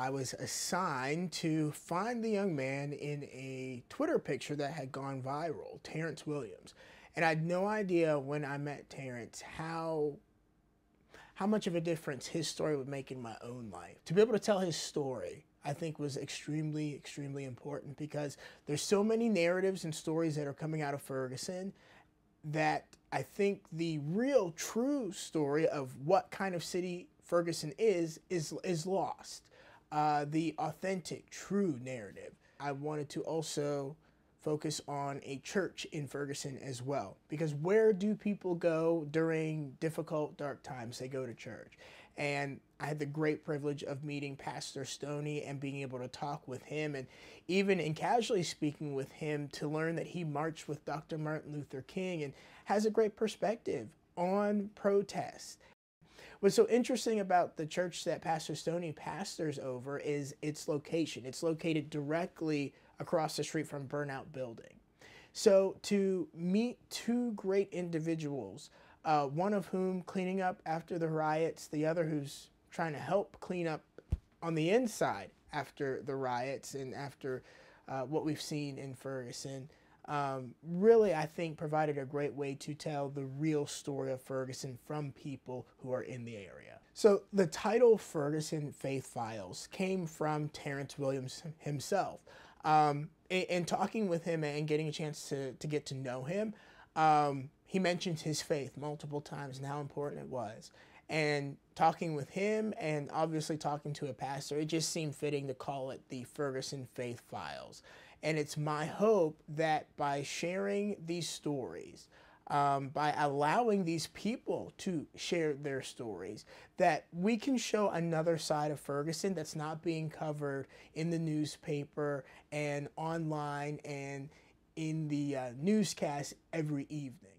I was assigned to find the young man in a Twitter picture that had gone viral, Terrence Williams. And I had no idea when I met Terrence how much of a difference his story would make in my own life. To be able to tell his story, I think was extremely, extremely important because there's so many narratives and stories that are coming out of Ferguson that I think the real true story of what kind of city Ferguson is lost. The authentic, true narrative. I wanted to also focus on a church in Ferguson as well, because where do people go during difficult, dark times? They go to church. And I had the great privilege of meeting Pastor Stoney and being able to talk with him, and even in casually speaking with him, to learn that he marched with Dr. Martin Luther King and has a great perspective on protest. What's so interesting about the church that Pastor Stoney pastors over is its location. It's located directly across the street from Burnout Building. So to meet two great individuals, one of whom cleaning up after the riots, the other who's trying to help clean up on the inside after the riots and after what we've seen in Ferguson, really, I think, provided a great way to tell the real story of Ferguson from people who are in the area. So the title Ferguson Faith Files came from Terrence Williams himself. In talking with him and getting a chance to get to know him, he mentioned his faith multiple times and how important it was. And talking with him and obviously talking to a pastor, it just seemed fitting to call it the Ferguson Faith Files. And it's my hope that by sharing these stories, by allowing these people to share their stories, that we can show another side of Ferguson that's not being covered in the newspaper and online and in the newscast every evening.